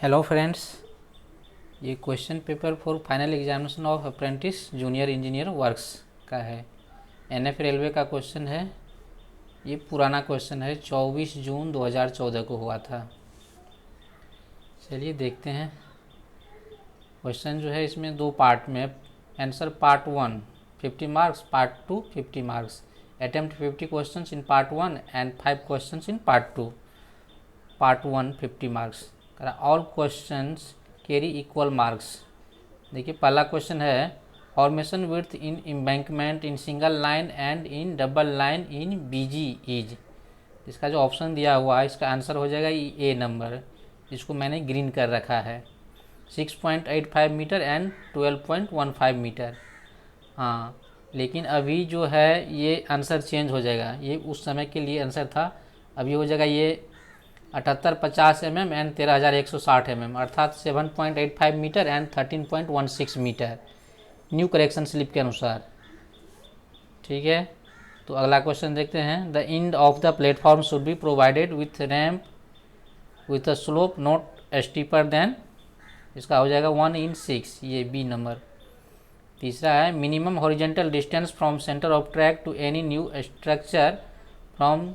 Hello friends, ये question paper for final examination of apprentice junior engineer works का है। NF railway का question है। ये पुराना क्वेश्चन है, 24 जून 2014 को हुआ था। चलिए देखते हैं। क्वेश्चन जो है इसमें दो पार्ट में। Answer part 1 50 marks, part 2 50 marks. Attempt 50 questions in part 1 and 5 questions in part 2। Part 1 50 marks. All questions carry equal marks. देखिए पहला क्वेश्चन है, formation width in embankment in single line and in double line in BG is. इसका जो option दिया हुआ है इसका answer हो जाएगा ए नंबर, जिसको मैंने ग्रीन कर रखा है। 6.85 मीटर एंड 12.15 मीटर। हाँ, लेकिन अभी जो है ये आंसर चेंज हो जाएगा। ये उस समय के लिए आंसर था, अभी हो जाएगा ये 7850 mm एंड 13160 mm, अर्थात 7.85 metre and 13.16 metre new correction slip के अनुसार। ठीक है, तो अगला क्वेश्चन देखते हैं। The end of the platform should be provided with ramp with a slope not steeper than. इसका हो जाएगा 1/6, ये बी नंबर। तीसरा है, minimum horizontal distance from centre of track to any new structure from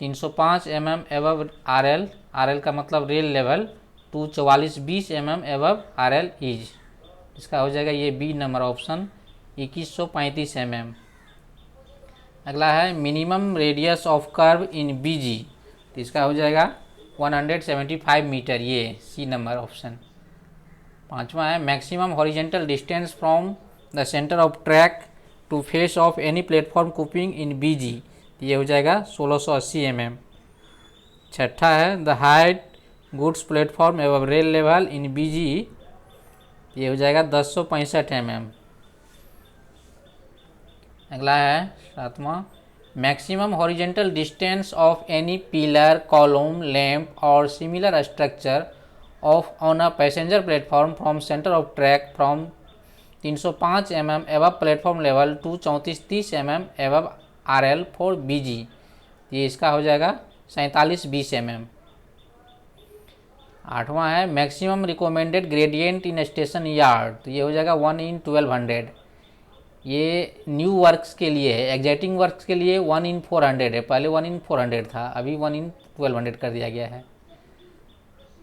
305 mm above RL, RL का मतलब rail level, to 4420 mm above RL is. इसका हो जाएगा ये बी नंबर ऑप्शन, 2135 mm। अगला है, minimum radius of curve in BG, तो इसका हो जाएगा 175 मीटर, ये सी नंबर ऑप्शन। पांचवा है, maximum horizontal distance from the centre of track to face of any platform coping in BG, ये हो जाएगा 1680 mm। छठा है, द हाइट गुड्स प्लेटफॉर्म एवं रेल लेवल इन BG, ये हो जाएगा 1065 mm। अगला है सातवां, maximum horizontal distance of any pillar column lamp और similar structure of on a passenger platform from centre of track from 305 mm एवं प्लेटफॉर्म लेवल टू 3430 mm एवं RL फॉर BG, ये इसका हो जाएगा 4720 mm। आठवां है, मैक्सिमम रिकमेंडेड ग्रेडियंट इन station yard, तो ये हो जाएगा 1/1200। ये न्यू वर्क्स के लिए है, एग्जैक्टिंग वर्क्स के लिए 1/400 है, पहले 1/400 था, अभी 1/1200 कर दिया गया है।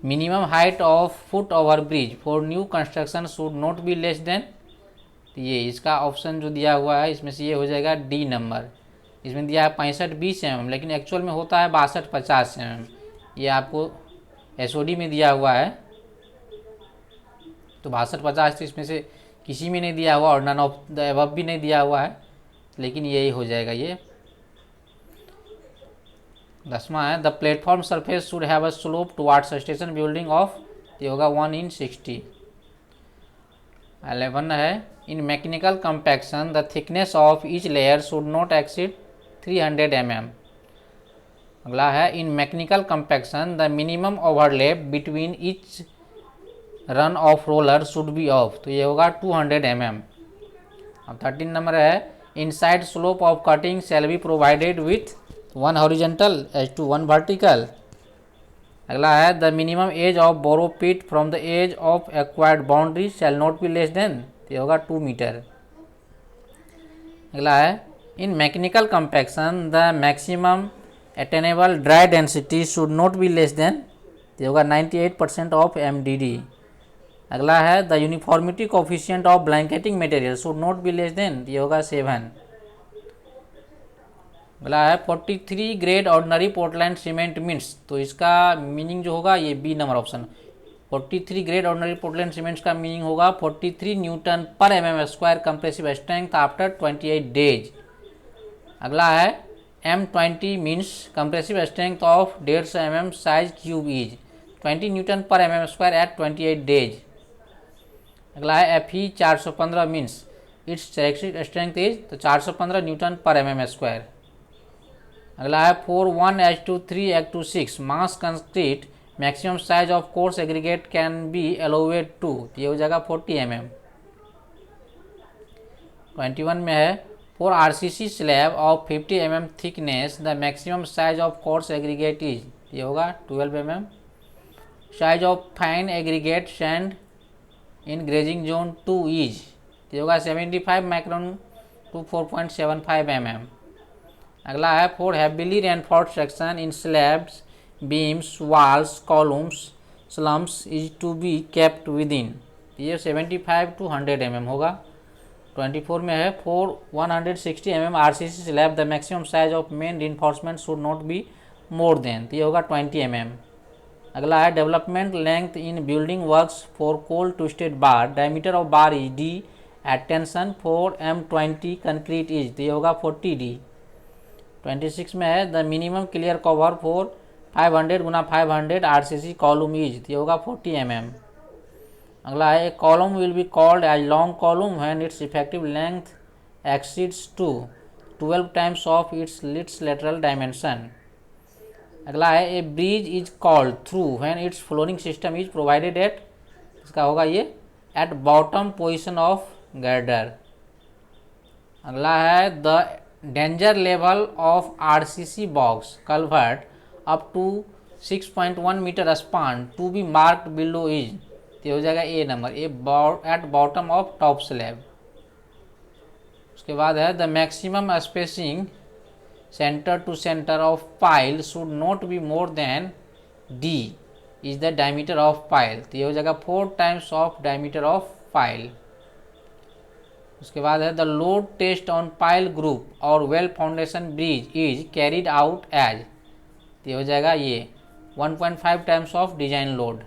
Minimum height of foot over bridge for new construction should not be less than, तो ये इसका ऑप्शन जो दिया हुआ है इसमें से ये हो जाएगा डी नंबर। इसमें दिया है 6520 mm, लेकिन एक्चुअल में होता है 6250 mm। ये आपको SOD में दिया हुआ है, तो 6250 तो इसमें से किसी में नहीं दिया हुआ और नन ऑफ द अबव भी नहीं दिया हुआ है, लेकिन यही हो जाएगा ये। 10वां है, the platform surface should have a slope towards station building of, ये होगा 1/60। 11 है, in mechanical compaction the thickness of each layer should not exceed 300 mm। अगला है, in mechanical compaction the minimum overlap between each run of roller should be of, तो ये होगा 200 mm। अब 13 number है, inside slope of cutting shall be provided with 1 horizontal as to 1 vertical. अगला है, the minimum edge of borrow pit from the edge of acquired boundary shall not be less than, तो ये होगा 2 metre. अगला है, in mechanical compaction the maximum attainable dry density should not be less than, तो होगा 98% of MDD। अगला है, the uniformity coefficient of blanketing material should not be less than, ये होगा 7। अगला है, 43 grade ordinary Portland cement means, तो इसका मीनिंग जो होगा ये B number option. 43 grade ordinary Portland cements का मीनिंग होगा 43 Newton per mm² compressive strength after 28 days. अगला है, M20 means compressive strength of 150 mm size cube is 20 newton per mm² at 28 days. अगला है, FE 415 means its characteristic strength is, तो 415 newton per mm²। अगला है, 4:1:3:6 mass concrete maximum size of coarse aggregate can be allowed to, ये हो जाएगा 40 mm। 21 में है, for RCC slab of 50 mm thickness the maximum size of coarse aggregate is, ये होगा 12 mm। Size of fine aggregate sand in grading zone 2 is, तो होगा 75 micron to 4.75 mm। अगला है for heavily reinforced section in slabs beams walls columns slumps is to be kept within, ये 75 to 100 mm होगा। 24 में है for 160 mm RCC slab the maximum size of main reinforcement should not be more than, तो ये होगा 20 mm। अगला है development length in building works for cold twisted bar, diameter of bar is D at tension for M20 concrete is, तो ये होगा 40 D। 26 में है the minimum clear cover for 500 गुना 500 RCC कॉलम इज, तो ये होगा 40 mm। अगला है column will be called as long column when its effective length exceeds to 12 times of its lateral dimension. अगला है a bridge is called through when its flooring system is provided at, इसका होगा ये at bottom position of girder. अगला है the danger level of RCC box culvert up to 6.1 metre span to be marked below is, तो हो जाएगा A number, A at bottom of top slab. उसके बाद है the maximum spacing centre to centre of pile should not be more than D is the diameter of pile, तो ये हो जाएगा 4 times of diameter of pile. उसके बाद है the load test on pile group और well foundation bridge is carried out as, तो ये हो जाएगा ये 1.5 टाइम्स ऑफ डिजाइन लोड।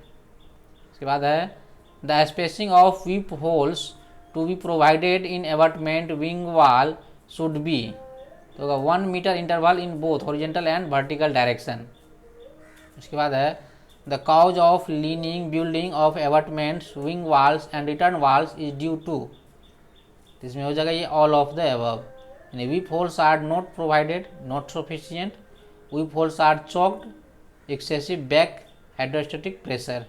उसके बाद है the spacing of weep holes to be provided in abutment wing wall should be, तो होगा 1 metre interval in both horizontal and vertical direction. उसके बाद है the cause of leaning building of abutments wing walls and return walls is due to, इसमें हो जाएगा ये all of the above. यानी weep holes are not provided, not sufficient, weep holes are choked, excessive back hydrostatic pressure.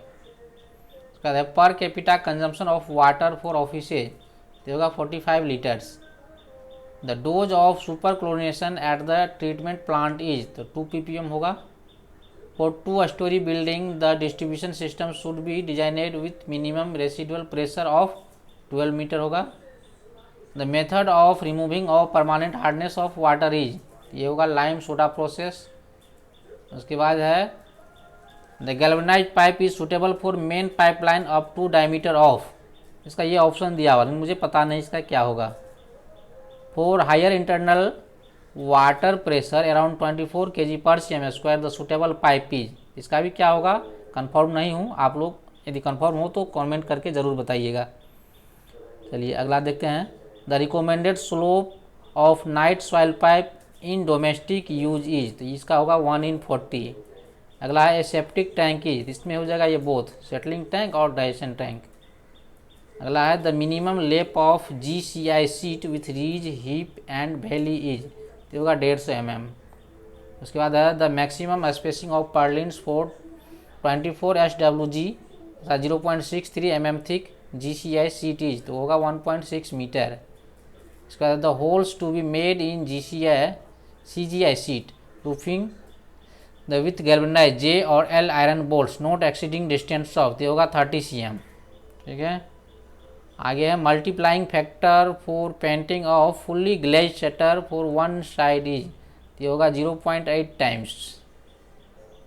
उसके बाद per capita consumption of water for offices, तो होगा 45 litres. The dose of super chlorination at the treatment plant is, तो 2 ppm होगा। For 2 storey building the distribution system should be designed with minimum residual pressure of 12 metre होगा। The method of removing of permanent hardness of water is, ये होगा lime soda process. उसके बाद है the galvanised pipe is suitable for main pipeline up to diameter of, इसका ये option दिया हुआ मुझे पता नहीं इसका क्या होगा। For higher internal water pressure around 24 kg पर cm² the suitable pipe is, इसका भी क्या होगा कंफर्म नहीं हूँ, आप लोग यदि कंफर्म हो तो कमेंट करके ज़रूर बताइएगा। चलिए अगला देखते हैं the recommended slope of night soil pipe in domestic use is, तो इसका होगा 1/40। अगला है सेप्टिक टैंक इज, इसमें हो जाएगा ये बोथ सेटलिंग टैंक और डाइजेशन टैंक। अगला है the minimum lap of GCI sheet with ridge hip and valley is, तो होगा 150 mm। उसके बाद है the maximum spacing of purlins for 24 SWG 0.63 mm thick GCI sheet is, तो होगा 1.6 मीटर। उसके बाद the holes to be made in CGI sheet roofing the with galvanised J और L iron bolts not exceeding distance of, तो होगा 30 cm। ठीक है, आगे है multiplying factor for painting of fully glazed shutter for 1 side is, ये होगा 0.8 times.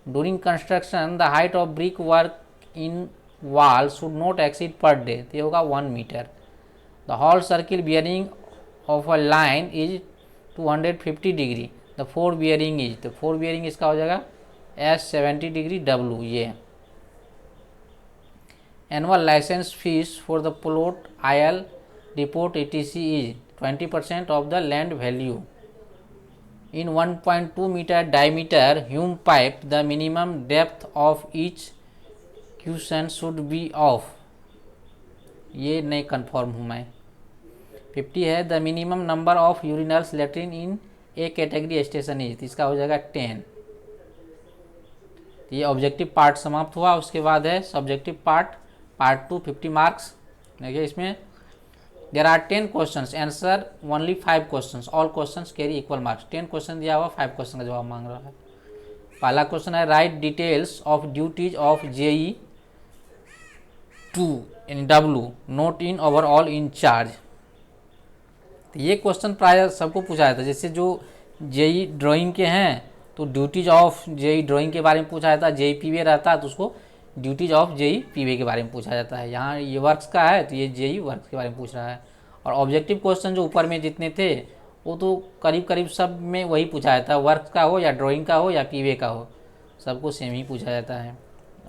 During construction the height of brick work in wall should not exceed per day, तो ये होगा 1 metre. The whole circle bearing of a line is 250 degree, the 4 bearing is, तो 4 bearing इसका हो जाएगा S70 degree W। ये annual licence fee for the plot IL report ETC is 20% of the land value in 1.2 metre diameter hume pipe the minimum depth of each cushion should be of, ये नहीं confirm हूँ मैं। 50 है the minimum number of urinals latrine in A category station is, इसका हो जाएगा 10। ये objective part समाप्त हुआ। उसके बाद है सब्जेक्टिव पार्ट 2 50 मार्क्स। देखिए इसमें there are 10 question, answer only 5 question, all question carry equal marks. 10 question दिया हुआ, 5 क्वेश्चन का जवाब मांग रहा है। पहला क्वेश्चन है write details of duties of JE to in W not in overall in charge. तो ये क्वेश्चन प्राय सबको पूछा जाता है। जैसे जो जेई ड्राइंग के हैं तो ड्यूटीज ऑफ जेई ड्राइंग के बारे में पूछा जाता है, जेई पीवे रहता है तो उसको ड्यूटीज ऑफ जेई पीवे के बारे में पूछा जाता है। यहाँ ये वर्क्स का है तो ये जेई वर्क्स के बारे में पूछ रहा है। और ऑब्जेक्टिव क्वेश्चन जो ऊपर में जितने थे वो तो करीब करीब सब में वही पूछा जाता है, वर्क का हो या ड्राइंग का हो या पीवे का हो, सबको सेम ही पूछा जाता है।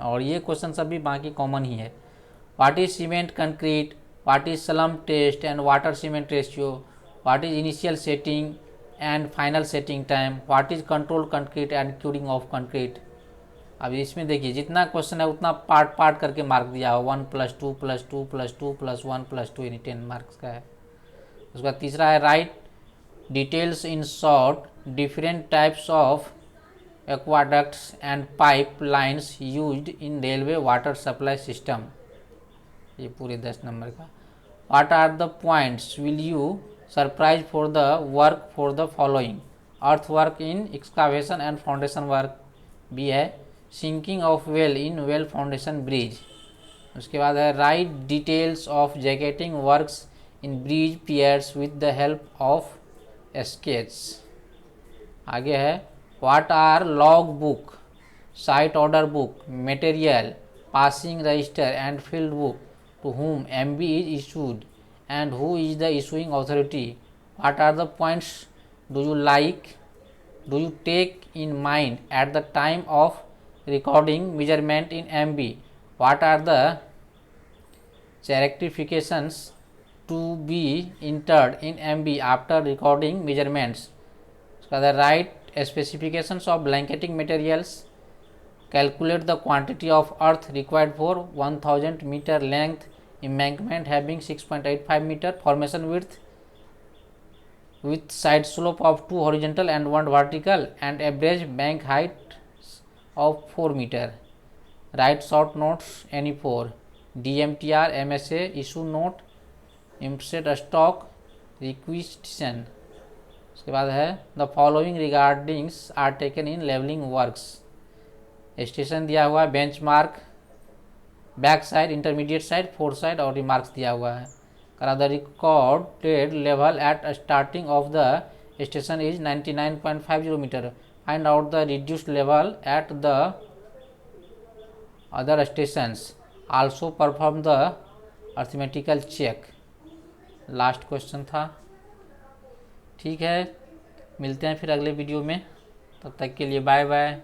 और ये क्वेश्चन सब भी बाकी कॉमन ही है। What is cement concrete, what is slump test and water cement ratio, what is initial setting and final setting time, what is control concrete and curing of concrete. अब इसमें देखिए जितना क्वेश्चन है उतना पार्ट पार्ट करके mark दिया हो, 1+2+2+2+1+2 यानी 10 मार्क्स का है। उसका तीसरा है write details in short different types of aqueducts and pipe lines used in railway water supply system, ये पूरे 10 नंबर का। What are the points will you surprise for the work for the following, earth work in excavation and foundation work. B है sinking of well in well foundation bridge. उसके बाद है write details of jacketing works in bridge piers with the help of sketch. आगे है what are log book, site order book, material, passing register and field book, to whom MB is issued and who is the issuing authority, what are the points do you take in mind at the time of recording measurement in MB, what are the characteristics to be entered in MB after recording measurements। उसका the right specifications of blanketing materials, calculate the quantity of earth required for 1000 meter length embankment having 6.85 meter formation width with side slope of 2 horizontal and 1 vertical and average bank height of 4 meter। Write short notes any 4 DMTR MSA issue note IMSET stock requisition। उसके बाद है the following regardings are taken in leveling works। Station दिया हुआ है, benchmark, back sight, intermediate sight, fore sight और remarks दिया हुआ है। करा the recorded level at starting of the station is 99.50 metre, find out the reduced level at the other stations, also perform the arithmetical check. Last question था। ठीक है, मिलते हैं फिर अगले वीडियो में, तब तक के लिए बाय बाय।